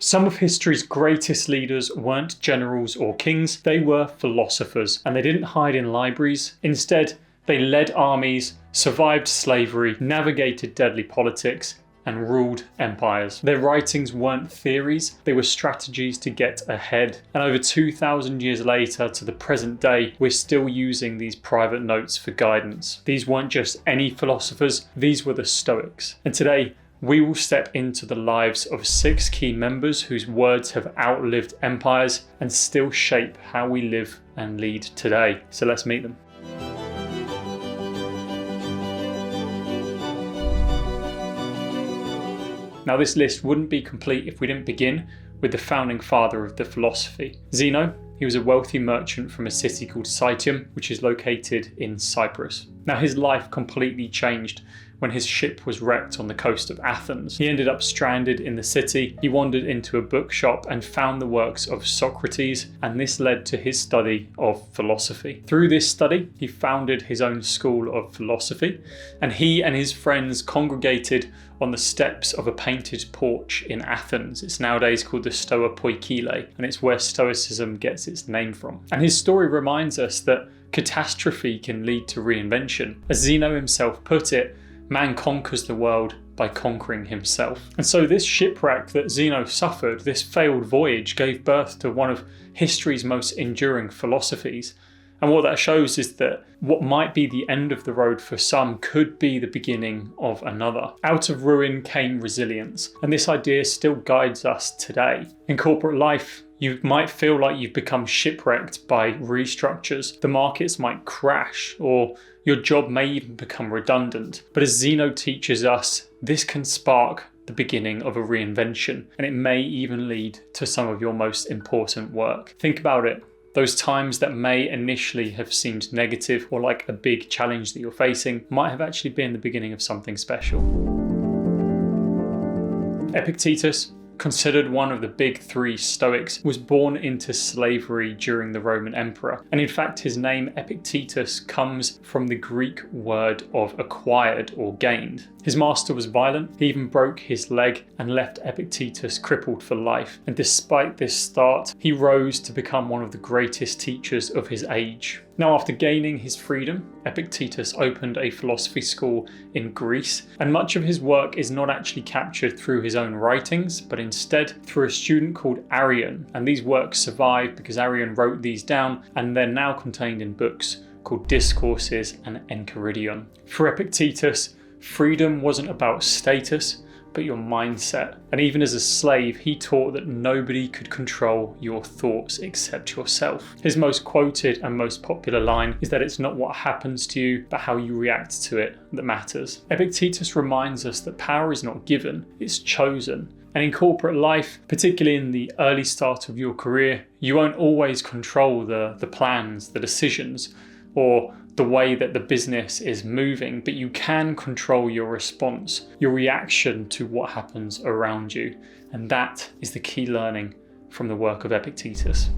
Some of history's greatest leaders weren't generals or kings, they were philosophers, and they didn't hide in libraries. Instead, they led armies, survived slavery, navigated deadly politics, and ruled empires. Their writings weren't theories, they were strategies to get ahead. And over 2,000 years later to the present day, we're still using these private notes for guidance. These weren't just any philosophers, these were the Stoics. And today, we will step into the lives of 6 key members whose words have outlived empires and still shape how we live and lead today. So let's meet them. Now, this list wouldn't be complete if we didn't begin with the founding father of the philosophy. Zeno, he was a wealthy merchant from a city called Citium, which is located in Cyprus. Now, his life completely changed when his ship was wrecked on the coast of Athens. He ended up stranded in the city. He wandered into a bookshop and found the works of Socrates, and this led to his study of philosophy. Through this study, he founded his own school of philosophy, and he and his friends congregated on the steps of a painted porch in Athens. It's nowadays called the Stoa Poikile, and it's where Stoicism gets its name from. And his story reminds us that catastrophe can lead to reinvention. As Zeno himself put it, man conquers the world by conquering himself. And so this shipwreck that Zeno suffered, this failed voyage, gave birth to one of history's most enduring philosophies. And what that shows is that what might be the end of the road for some could be the beginning of another. Out of ruin came resilience, and this idea still guides us today. In corporate life, you might feel like you've become shipwrecked by restructures. The markets might crash, or your job may even become redundant. But as Zeno teaches us, this can spark the beginning of a reinvention, and it may even lead to some of your most important work. Think about it. Those times that may initially have seemed negative or like a big challenge that you're facing might have actually been the beginning of something special. Epictetus, considered one of the big 3 Stoics, was born into slavery during the Roman Emperor. And in fact, his name Epictetus comes from the Greek word of acquired or gained. His master was violent, he even broke his leg and left Epictetus crippled for life. And despite this start, he rose to become one of the greatest teachers of his age. Now, after gaining his freedom, Epictetus opened a philosophy school in Greece, and much of his work is not actually captured through his own writings, but instead through a student called Arrian. And these works survive because Arrian wrote these down, and they're now contained in books called Discourses and Enchiridion. For Epictetus, freedom wasn't about status, but your mindset. And even as a slave, he taught that nobody could control your thoughts except yourself. His most quoted and most popular line is that it's not what happens to you, but how you react to it that matters. Epictetus reminds us that power is not given, it's chosen. And in corporate life, particularly in the early start of your career, you won't always control the plans, the decisions, or the way that the business is moving, but you can control your response, your reaction to what happens around you. And that is the key learning from the work of Epictetus.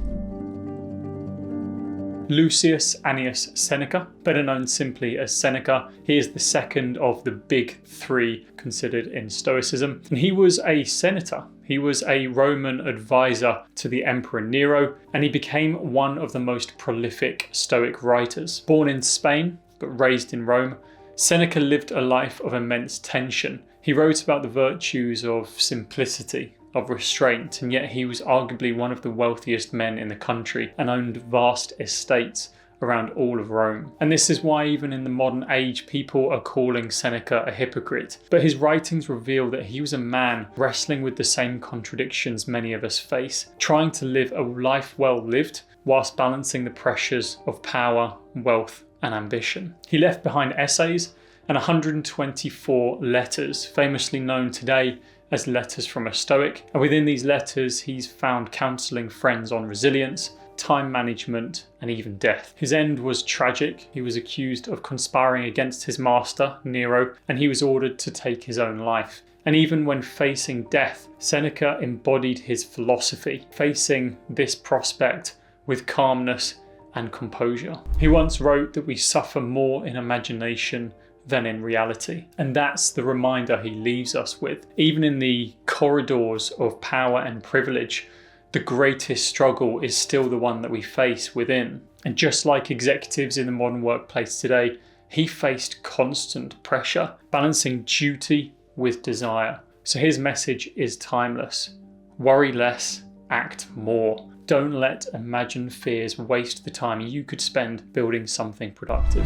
Lucius Annius Seneca, better known simply as Seneca, he is the second of the big 3 considered in Stoicism, and he was a senator. He was a Roman advisor to the Emperor Nero, and he became one of the most prolific Stoic writers. Born in Spain, but raised in Rome, Seneca lived a life of immense tension. He wrote about the virtues of simplicity, of restraint, and yet he was arguably one of the wealthiest men in the country and owned vast estates around all of Rome. And this is why even in the modern age, people are calling Seneca a hypocrite. But his writings reveal that he was a man wrestling with the same contradictions many of us face, trying to live a life well lived whilst balancing the pressures of power, wealth, and ambition. He left behind essays and 124 letters, famously known today as letters from a Stoic. And within these letters, he's found counselling friends on resilience, time management, and even death. His end was tragic. He was accused of conspiring against his master, Nero, and he was ordered to take his own life. And even when facing death, Seneca embodied his philosophy, facing this prospect with calmness and composure. He once wrote that we suffer more in imagination than in reality. And that's the reminder he leaves us with. Even in the corridors of power and privilege, the greatest struggle is still the one that we face within. And just like executives in the modern workplace today, he faced constant pressure, balancing duty with desire. So his message is timeless. Worry less, act more. Don't let imagined fears waste the time you could spend building something productive.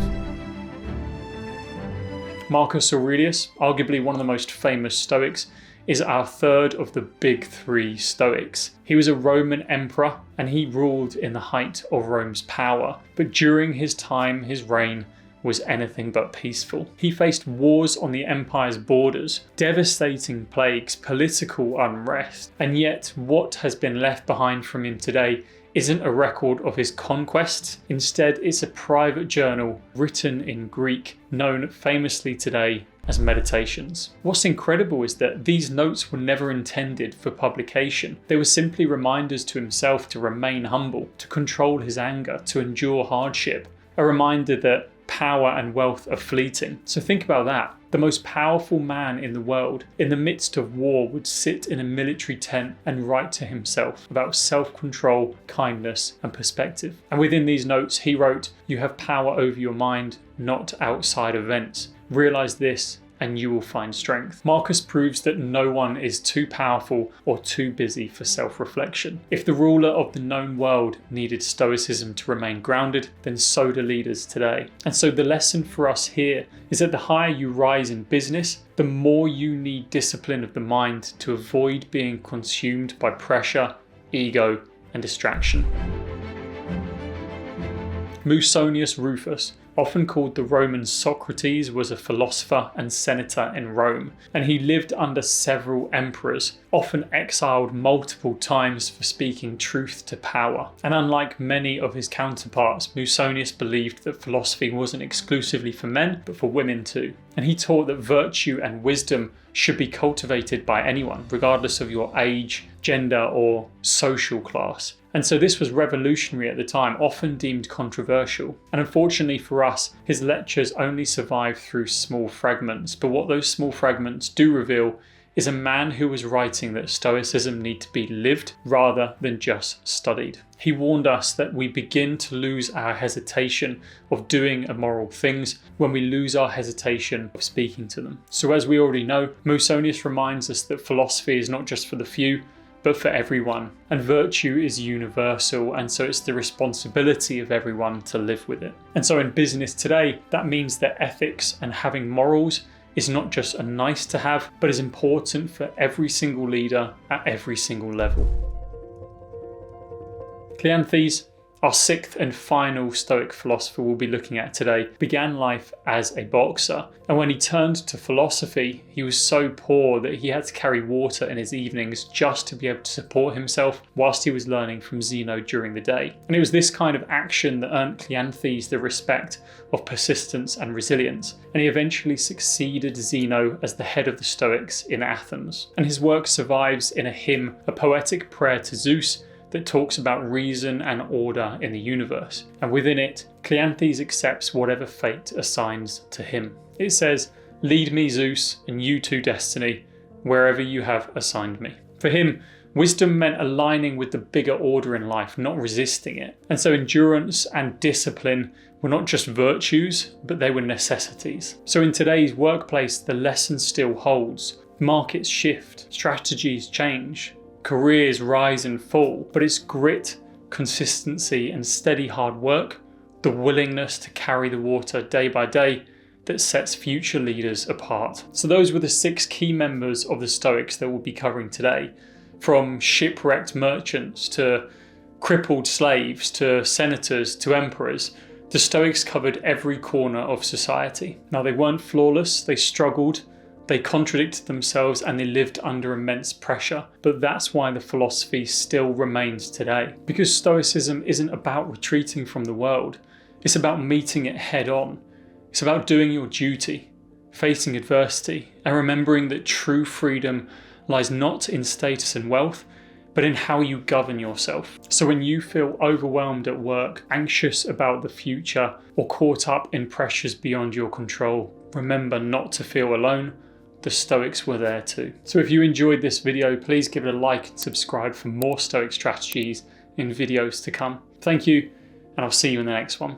Marcus Aurelius, arguably one of the most famous Stoics, is our third of the big three Stoics. He was a Roman emperor and he ruled in the height of Rome's power, but during his time, his reign was anything but peaceful. He faced wars on the empire's borders, devastating plagues, political unrest, and yet what has been left behind from him today isn't a record of his conquests. Instead, it's a private journal written in Greek, known famously today as Meditations. What's incredible is that these notes were never intended for publication. They were simply reminders to himself to remain humble, to control his anger, to endure hardship. A reminder that power and wealth are fleeting. So think about that. The most powerful man in the world, in the midst of war, would sit in a military tent and write to himself about self-control, kindness, and perspective. And within these notes, he wrote, "You have power over your mind, not outside events. Realize this and you will find strength." Marcus proves that no one is too powerful or too busy for self-reflection. If the ruler of the known world needed stoicism to remain grounded, then so do leaders today. And so the lesson for us here is that the higher you rise in business, the more you need discipline of the mind to avoid being consumed by pressure, ego, and distraction. Musonius Rufus, often called the Roman Socrates, was a philosopher and senator in Rome, and he lived under several emperors, often exiled multiple times for speaking truth to power. And unlike many of his counterparts, Musonius believed that philosophy wasn't exclusively for men, but for women too. And he taught that virtue and wisdom should be cultivated by anyone, regardless of your age, gender, or social class. And so this was revolutionary at the time, often deemed controversial. And unfortunately for us, his lectures only survived through small fragments. But what those small fragments do reveal is a man who was writing that Stoicism need to be lived rather than just studied. He warned us that we begin to lose our hesitation of doing immoral things when we lose our hesitation of speaking to them. So as we already know, Musonius reminds us that philosophy is not just for the few, but for everyone. And virtue is universal, and so it's the responsibility of everyone to live with it. And so in business today, that means that ethics and having morals is not just a nice to have, but is important for every single leader at every single level. Cleanthes, our sixth and final Stoic philosopher we'll be looking at today, began life as a boxer, and when he turned to philosophy, he was so poor that he had to carry water in his evenings just to be able to support himself whilst he was learning from Zeno during the day. And it was this kind of action that earned Cleanthes the respect of persistence and resilience, and he eventually succeeded Zeno as the head of the Stoics in Athens. And his work survives in a hymn, a poetic prayer to Zeus, that talks about reason and order in the universe. And within it, Cleanthes accepts whatever fate assigns to him. It says, "Lead me, Zeus, and you to destiny, wherever you have assigned me." For him, wisdom meant aligning with the bigger order in life, not resisting it. And so endurance and discipline were not just virtues, but they were necessities. So in today's workplace, the lesson still holds. Markets shift, strategies change, careers rise and fall, but it's grit, consistency, and steady hard work, the willingness to carry the water day by day, that sets future leaders apart. So those were the 6 key members of the Stoics that we'll be covering today. From shipwrecked merchants to crippled slaves to senators to emperors, the Stoics covered every corner of society. Now they weren't flawless, they struggled, they contradicted themselves, and they lived under immense pressure. But that's why the philosophy still remains today. Because Stoicism isn't about retreating from the world. It's about meeting it head on. It's about doing your duty, facing adversity, and remembering that true freedom lies not in status and wealth, but in how you govern yourself. So when you feel overwhelmed at work, anxious about the future, or caught up in pressures beyond your control, remember not to feel alone. The Stoics were there too. So if you enjoyed this video, please give it a like and subscribe for more Stoic strategies in videos to come. Thank you, and I'll see you in the next one.